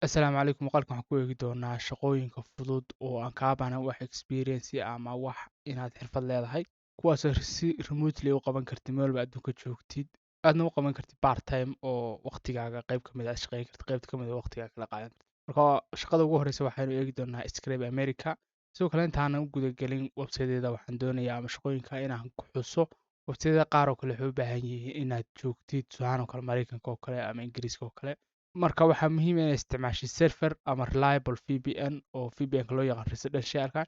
Assalaamu calaykum. Muuqaalkan waxaan ku eegi doonaa shaqooyinka fudud oo aan kaa baahnaan wax experience ama wax inaad xirfad leedahay, kuwaasoo si remotely u qaban kartid meel walba adduunka joogtid. Aadna u qaban kartid part time oo waqtigaaga qayb ka mid ah shaqayn kartid, qaybta ka mid ah waqtigaaga kala qaadan kartid. Marka shaqada ugu horreysa waxaynu eegi doonaa Scribe America. Sidoo kale intaanan u gudagelin website-yada waxaan doonayaa ama shaqooyinka inaan ku xuso website-yada qaar oo kale waxay u baahan yihiin inaad joogtid Suudaan oo kale, Mareykanka oo kale ama Ingiriiska oo kale. Marka waxaa muhiim ah inaad isticmaashid server ama reliable VPN oo VPN-ka loo yaqaan residentialka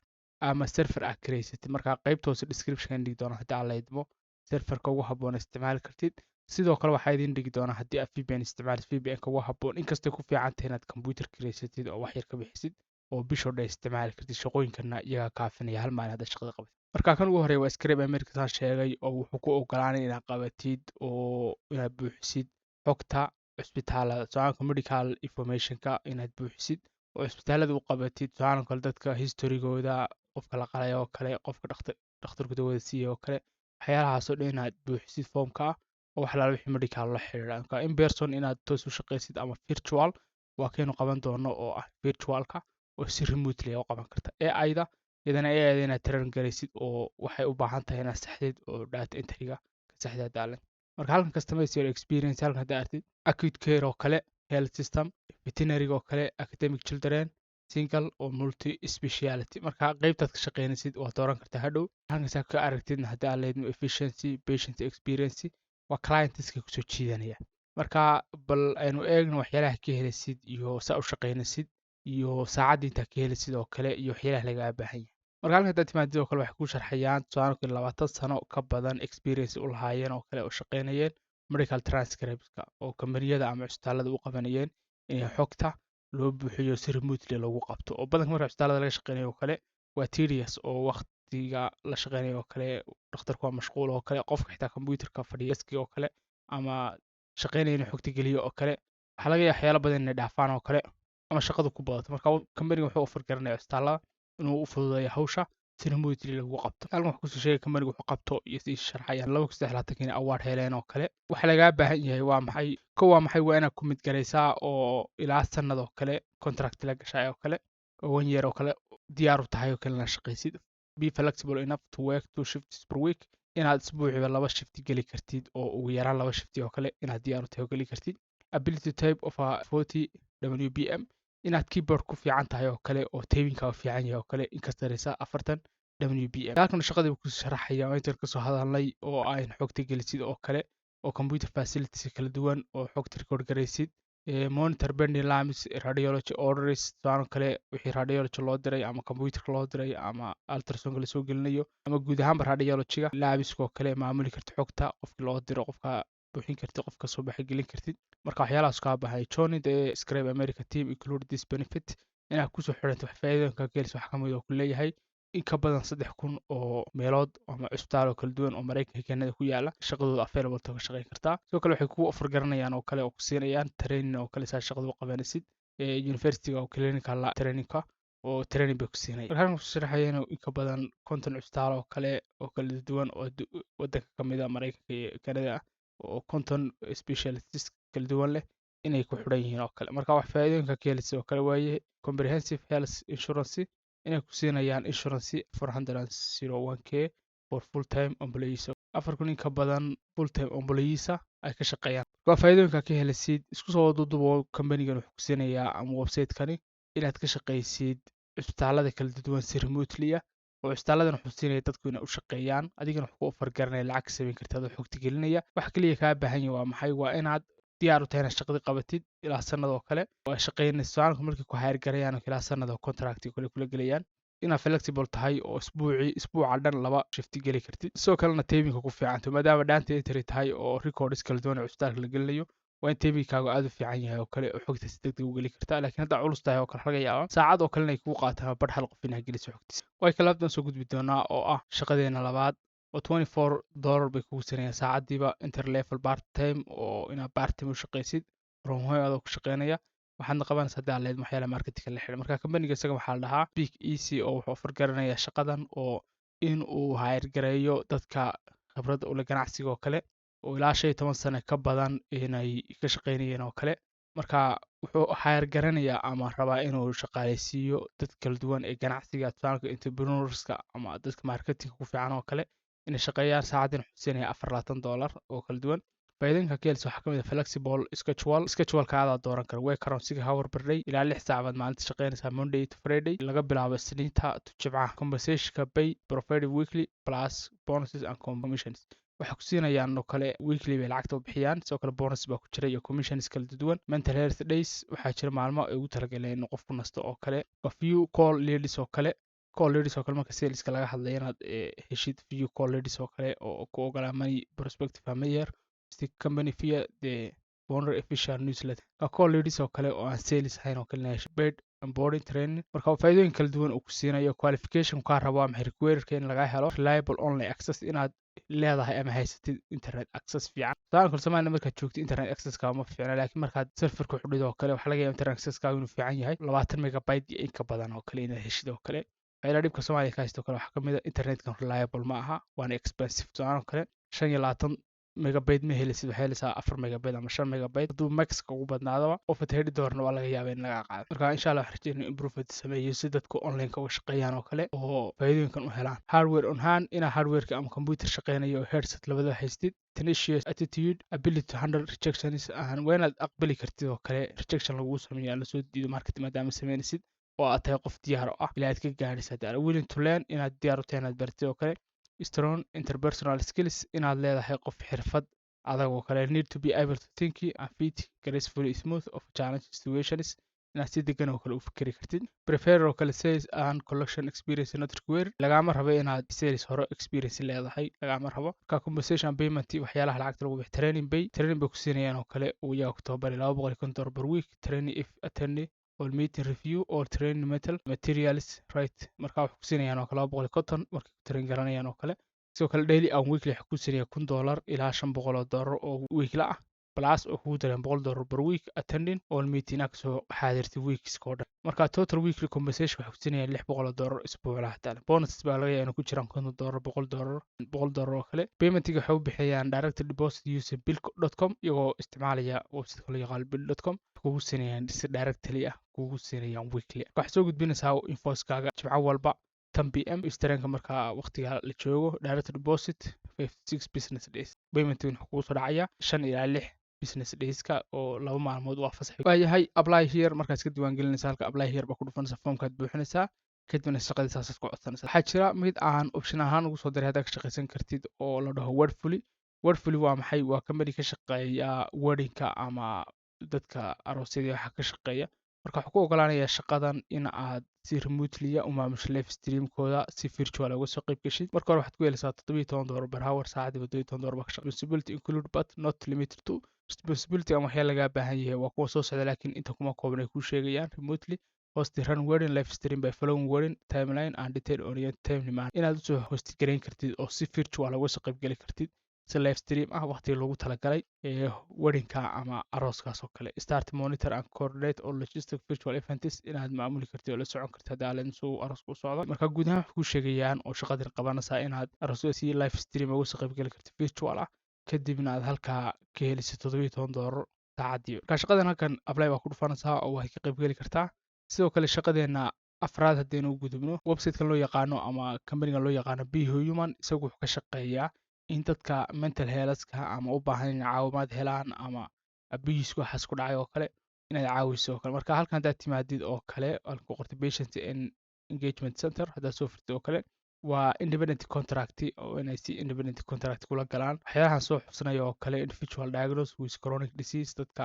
ama server aad kireysatid. Marka qaybta hoose description dhigi doona haddii aad la idmo serverka ugu habboon isticmaali kartid. Sidoo kale waxaa idin dhigi doona haddii aad VPN isticmaalid VPN-ka ugu habboon, inkastoo ku fiican tahay inaad computer kireysatid oo wax yar ka bixisid oo bishoo dhan isticmaali kartid. Shaqooyinkana iyagaa kaafinaya hal maalin haddaad shaqada qabatid. Marka kan ugu horreeya waa Scribe America saan sheegay oo wuxuu ku oggolaanaya inaad qabatid oo inaad buuxisid xogta cisbitaalada Suudaanka medical informationka inaad buuxisid oo cisbitaalada u qabatid. Suudaan kale dadka historygooda, qofka la qalay oo kale, qofka dhakhtarku dawada siiyay oo kale, waxyaalahaasoo dhan inaad buuxisid foomka ah oo wax alaala wixii medical la xiriira. Marka in person inaad toos u shaqaysid ama virtual waa kaynu qaban doono oo ah virtualka oo si remotely u qaban karta. AI-da iyadana AI-da inaad train garaysid oo waxay u baahan tahay inaad saxdid oo data entry-ga ka saxdid daalan. Marka halkan customize your experience halkan hadda artid acute care oo kale, health system, veterinary oo kale, academic children, single oo multi speciality. Marka qaybtaad ka shaqaynaysid waad dooran kartaa hadhow. Halkan saa ka aragtidna haddii aad leedmo efficiency, patient experience waa clientska ku soo jiidanaya. Marka bal aynu eegno waxyaalaha ka helaysid iyo saa u shaqaynaysid iyo saacadda intaa ka helaysid oo kale iyo waxyaalaha lagaa baahan yahay. Marka halkan haddaad timaadid oo kale waxay kuu sharxayaan Suudaanku 20 sano ka badan experience u lahaayeen oo kale oo shaqaynayeen medical transcripts-ka oo kambaniyada ama cisbitaalada u qabanayeen inay xogta loo buuxiyo si remotely loogu qabto. Oo badanka marka cisbitaalada laga shaqaynayo oo kale waa tedious oo waqtiga la shaqaynayo oo kale dhakhtarku waa mashquul oo kale, qofka xitaa computerka fadhiya desk oo kale ama shaqaynaya inuu xogta geliyo oo kale waxaa laga yaabaa waxyaalo badan inay dhaafaan oo kale ama shaqadu ku badato. Marka kambaniga wuxuu offer garanayaa cisbitaalada inuu u fududeeyo hawsha si remotely lagu qabto. Halkan waxaa kusoo sheegay kambaniga wuxuu qabto iyo sii sharxayaan 2023 inay award heleen oo kale. Waxa lagaa baahan yahay waa maxay? Kow waa maxay? Waa inaad commit garaysaa oo ilaa sanad oo kale contract la gashay oo kale oo 1 year oo kale diyaar u tahay oo kale inaad shaqaysid. Be flexible enough to work 2 shifts per week. Inaad isbuuciiba 2 shift geli kartid oo ugu yaraan 2 shift oo kale inaad diyaar u tahay oo geli kartid. Ability type of 40 WBM inaad keyboard ku fiican tahay oo kale oo typing-ka u fiican yahay oo kale inkasta sareysa 40 WBM. Halkan shaqadii ku sharaxaya oo inta ka soo hadalnay oo ay xogta gelisid oo kale oo computer facilities kala duwan oo xogta record garaysid. Monitor bending lamps, radiology orders, sidoo kale wixii radiology loo diray ama computerka loo diray ama ultrasound la soo gelinayo ama guud ahaanba radiology-ga labs-ka oo kale maamuli karta xogta qofka loo diro, qofka buuxin kartid, qofka soo baxay gelin kartid. Marka waxyaalahaas ka baahay join the Scribe America team include this benefit inaad ku soo xiranto wax faa'iidooyinka ka helayso wax ka mid ah ku leeyahay in ka badan 3,000 oo meelood ama cisbitaal oo kala duwan oo Mareykanka iyo Kanada ku yaala shaqadooda available ka shaqayn kartaa. Sidoo kale waxay kugu offer garanayaan oo kale oo ku siinayaan training oo kale saa shaqada u qabanaysid university oo clinical training-ka oo training bay ku siinayaan. Marka halkan ku sharaxayaan in ka badan 50 cisbitaal oo kale duwan oo waddanka ka mid ah Mareykanka iyo Kanada oo 50 specialists kala duwan leh inay ku xidhan yihiin oo kale. Marka wax faa'iidooyinka ka helaysid oo kale waaye comprehensive health insurance inay ku siinayaan insurance 401k for full time employees. 4,000 in ka badan full time employees ay ka shaqeeyaan. Waa faa'iidooyinka ka helaysid isku soo duudubo kambanigan wuxuu ku siinayaa ama website-kani inaad ka shaqaysid cisbitaalada kala duwan si remotely ah oo cisbitaaladan wuxuu siinaya dadku inay u shaqeeyaan adigana wuxuu ku offer garanaya lacag samayn kartaa adoo xogta gelinaya. Waxa kaliya kaa baahan yahay waa maxay? Waa inaad diyaar u tahay inaad shaqada qabatid ilaa sanad oo kale oo shaqaynayso Suudaanku markay ku hire garayaan ilaa sanad oo contract kale kula gelayaan inaad flexible tahay oo isbuuca dhan 2 shift geli kartid. Sidoo kalena timing-ka ku fiican tahay maadaama data entry tahay oo records kala duwan oo cisbitaalka la gelinayo waa in timing-kaagu aad u fiican yahay oo kale oo xogta si degdeg u geli kartaa. Laakiin hadda culus tahay oo kale laga yaabaa saacad oo kale inay kugu qaataan badh hal qof inaad geliso xogtiisa. Way kala haddan soo gudbi doonaa oo ah shaqadeena labaad oo $24 bay kugu siinayaan saacadiiba interlevel part time oo inaad part time u shaqaysid from home adoo ku shaqaynaya. waxaadna qabanaysaa haddii aad leedahay waxyaalaha marketingka la xidhiidha. Marka kambaniga isaga waxaa la dhahaa Speak Easy oo wuxuu offer garanayaa shaqadan oo in uu hire gareeyo dadka khibradda u leh ganacsiga oo kale oo ilaa 15 sano ka badan inay ka shaqaynayeen oo kale marka wuxuu hire garanayaa ama rabaa inuu shaqaaleysiiyo dad kala duwan ee ganacsiga tusaale entrepreneurska ama dadka marketingka ku fiican oo kale inay shaqeeyaan saacadina xusinaya $24 oo kala duwan faa'iidooyinka ka helisa waxaa ka mid ah flexible schedule-ka adaa dooran kara way karoon 6 hour per day ilaa 6 saacadood maalinta shaqeynaysaa Monday to Friday laga bilaabo Isniinta to Jimcaha compensationka pay provided weekly plus bonuses and commissions waxay ku siinayaan oo kale weekly bay lacagta u bixiyaan sidoo kale bonus baa ku jira iyo commissions kala duwan mental health days waxaa jira maalmo ay ugu talagaleen in qofku nasto oo kale few call ladies oo kale marka saleska laga hadlayo inaad heshid few call ladies oo kale oo ku ogolaa money prospective mayor company via the founder official newsletter call ladies oo kale oo aan sales ahayn oo kale paid onboarding training marka faa'iidooyin kala duwan uu ku siinayo qualification ka rabo ama requirement in laga helo reliable online access inaad leedahay ama haysatid internet access fiican taan kul Soomaaliya markaad joogto internet access ka ma fiicna laakiin markaad serverka xudhido oo kale waxa laga yaabaa internet access ka inuu fiican yahay 20 megabyte iyo in ka badan oo kale inaad heshid oo kale ayla dhibka Soomaaliya ka haysto kale waxa kamid ah internetka reliable ma aha waana expensive oo kale 25 megabyte ma helisid waxay helaysaa 4 megabyte ama 5 megabyte hadduu maxka ugu badnaadaba oo $30 waa laga yaabaa in laga qaado marka insha Allah waxaan rajeynayaa improvement sameeyo si dadku online ka uga shaqeeyaan oo kale oo faa'iidooyinkan u helaan hardware on hand ina hardwareka ama computer shaqeynayo oo headset labada haystid tenacious attitude ability to handle rejections and when aad aqbali kartid oo kale rejection lagu sameeyo la soo diido market maadaama sameynaysid oo aad tahay qof diyaar u ah ilaa aad ka gaadhaysa dad willing to learn inaad diyaar u tahay inaad bartid oo kale strong interpersonal skills inaad leedahay qof xirfad adag oo kale need to be able to think and fit gracefully smooth of challenge situations inaad si degan oo kale u fikiri kartid prefer oo kale sales and collection experience not required lagama rabo inaad sales hore experience leedahay lagama rabo ka compensation payment waxyaalaha lacagta lagu bixiyo training bay ku siinayaan oo kale uu yahay October $250 per week training if attendee all meeting review all training materials right marka wax ku siinayaan oo kale 250 markay train garanayaan oo kale sidoo kale daily and weekly wax ku siinaya $1,000 ilaa $500 oo weekly ah plus oo kugu dareen $100 per week attending all meeting soo xaadirtay weeks oo dhan marka total weekly compensation wax ku siinaya $600 isbuuclaha taan bonus baa laga yaabaa inuu ku jiraan $100 $100 oo kale payment-ga waxay u bixiyaan direct deposit using bill.com iyagoo isticmaalaya website loo yaqaan bill.com kugu siinayaan si directly ah kugu siinayaan weekly waxaad soo gudbinaysaa invoice-kaaga jimco walba 10 pm istaraanka marka waqtiga la joogo direct deposit 56 business days payment wuxuu kugu soo dhacaya 5 ilaa 6 business days-ka oo 2 maalmood waa fasax waayahay apply here markaad iska diiwaan gelinaysaa halka apply here ba ku dhufanaysaa foomkaad buuxinaysaa kadibna shaqadiisa saas ku codsanaysaa waxaa jira mid aan option ahaan ugu soo diray haddaad ka shaqaysan kartid oo la dhaho wordfully waa maxay waa company ka shaqeeya wordinka ama dadka aroosyada waxa ka shaqeeya marka waxaa ku ogolaanaya shaqadan in aad si remotely u maamusho live streamkooda si virtual uga soo qayb gashid marka hore waxaad ku helaysaa $17 per hour saacadii $17 ba ka shaqeyn responsibility include but not limited to responsibility ama waxyaa lagaa baahan yahay waa kuwa soo socda laakiin inta kuma kooban ay kuu sheegayaan remotely host run wedding live stream by following wedding timeline and detail on your time demand inaad usoo host gareyn kartid oo si virtual uga soo qayb gali kartid si live stream ah waqtiga loogu talagalay weddingka ama arooskaas oo kale start monitor and coordinate all logistic virtual events inaad maamuli kartid oo la socon kartid haddii aad soo aroos ku socdo marka guud ahaan waxay ku sheegayaan oo shaqadan qabanaysaa inaad aroosyada si live stream uga soo qayb gali kartid virtual ah kadibna aad halkaa ka helisid $17 saacadii marka shaqadan halkan apply baa ku dhufanaysaa oo waxay ka qayb gali kartaa sidoo kale shaqadeena afraad haddaynu u gudubno website-kan loo yaqaano ama company-ga loo yaqaano Be Human isagu wuxuu ka shaqeeyaa in dadka mental health-ka ama u baahan inay caawimaad helaan ama abuse waxaas ku dhacay oo kale inaad caawiso oo kale marka halkan haddaad timaadid oo kale halka ku qortay patient engagement center haddaad soo furtid oo kale waa independent contract oo inay si independent contract kula galaan waxyaalahan soo xusnaya oo kale individual diagnosis with chronic disease dadka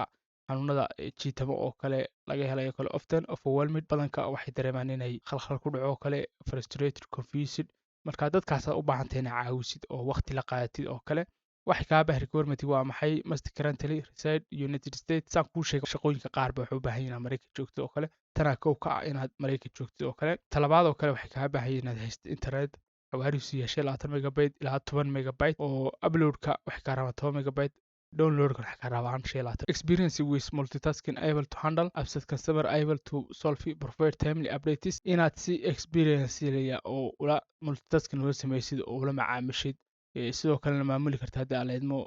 xanuunada jiitamo oo kale laga helayo kale often overwhelmed badanka waxay dareemaan inay khalkhal ku dhaco oo kale frustrated confused marka dadkaas u baahan tahay inaad caawisid oo waqti la qaadatid oo kale waxay kaa baahan requirement waa maxay must currently reside United States saan kuu sheegay shaqooyinka qaar ba waxay u baahan yihiin inaad Mareykan joogto oo kale tanaa kow ka ah inaad Mareykan joogto oo kale talabaad oo kale waxay kaa baahan yihiin inaad haystid internet xawaarihiisu yeeshay 20 megabyte ilaa 10 megabyte oo uploadka waxay kaa rabaan 10 megabyte downloadka waxay kaa rabaan 5 experience with multitasking able to handle upset customer able to solve provide timely updates inaad si experience leeya oo ula multitasking loo sameeysid oo ula macaamishid sidoo kalena maamuli karta haddii aad leedmo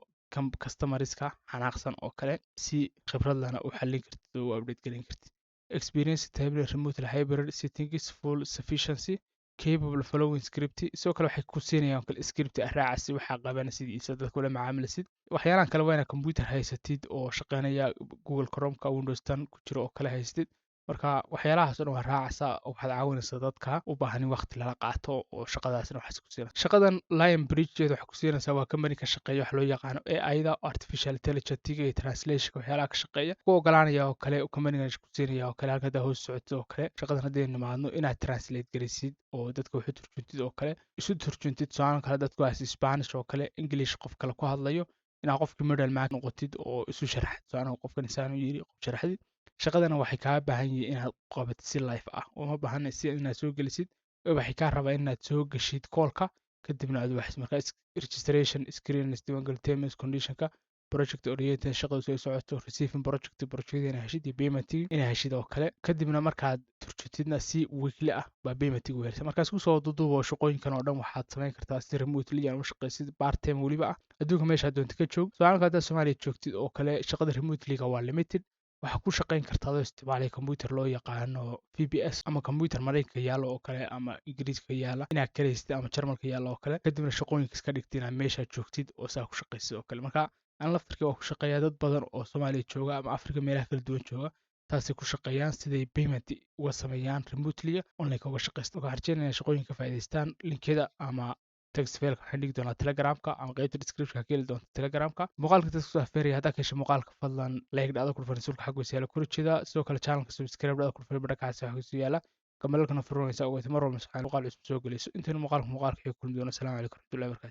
customerska xanaaqsan oo kale si khibrad lana u xallin kartid oo u update gelin kartid. Experience table remotely hybrid settings full sufficiency capable following script sidoo kale waxay ku siinayaan kale script raacasi waxa qabanaysid iyo dadka kula macaamilaysid. waxyaalahan kale waa inaad computer haysatid oo shaqeynaya Google Chrome-ka Windows 10 ku jiro oo kale haysatid. marka waxyaalahaas oo dhan waa raacaysa oo waxaad caawinaysaa dadka u baahan in waqti lala qaato oo shaqadaasna waxaas ku siinaysa. shaqadan Lion Bridge waxay ku siinaysaa waa company ka shaqeeya wax loo yaqaano AI-da artificial intelligence iyo translation waxyaalaha ka shaqeeya ku ogolaanaya oo kale company-ga ku siinaya oo kale halka hoos socodto oo kale shaqadan hadii nimaadno inaad translate garisid oo dadka wax turjuntid oo kale isu turjuntid soomaan kale dadku waa Spanish oo kale English qof kale ku hadlayo inaad qofkii middle man noqotid oo isu sharaxid soomaan qofkan insaan u yiri qof sharaxid. shaqadana waxay kaa baahan yihiin inaad qabatid si live ah uma baahna si inaad soo gelisid waxay kaa rabaa inaad soo gashid call-ka kadibna aad wax markaa registration screen diiwaangal terms condition-ka project oriented shaqadu soo socoto receiving project inay heshid iyo payment inay heshid oo kale kadibna markaad turjutidna si weekly ah baa payment ugu helaysa. markaas ku soo dudubo shaqooyinkan oo dhan waxaad samayn kartaa si remotely aan u shaqaysid part time waliba ah adduunka meesha doonto ka joog. su'aalka hadda Soomaaliya joogtid oo kale shaqada remotely-ga waa limited waxaa ku shaqayn kartaa adoo isticmaalaya computer loo yaqaano VPS ama computer Mareykanka yaalo oo kale ama Ingiriiska yaala inaad kaleystid ama Jarmalka yaalo oo kale kadibna shaqooyinka iska dhigtid inaad meesha joogtid oo saa ku shaqaysid oo kale. marka aan laftirkii waa ku shaqeeyaa dad badan oo Soomaaliya jooga ama Afrika meelaha kala duwan jooga taasay ku shaqeeyaan siday payment uga sameeyaan remotely online uga shaqaysto. waxaan rajeynayaa shaqooyinka faa'iidaystaan linkada ama text file waxaan dhigi doonaa Telegram-ka ama qaybta description-ka ka heli doonta Telegram-ka. muuqaalka dadka soo afeeraya haddaa ka hesho muuqaalka fadlan like dhacdo ku dhufan sulka xaggiisa yaala kula jeeda sidoo kale channelka subscribe dhacdo ku dhufan badhakaasi xaggiisa yaala kamalkana furunaysa oo mar walba muuqaal cusub soo gelayso inta muuqaalka xigay kulmi doona. Assalaamu calaykum warahmatullahi wabarakatuh.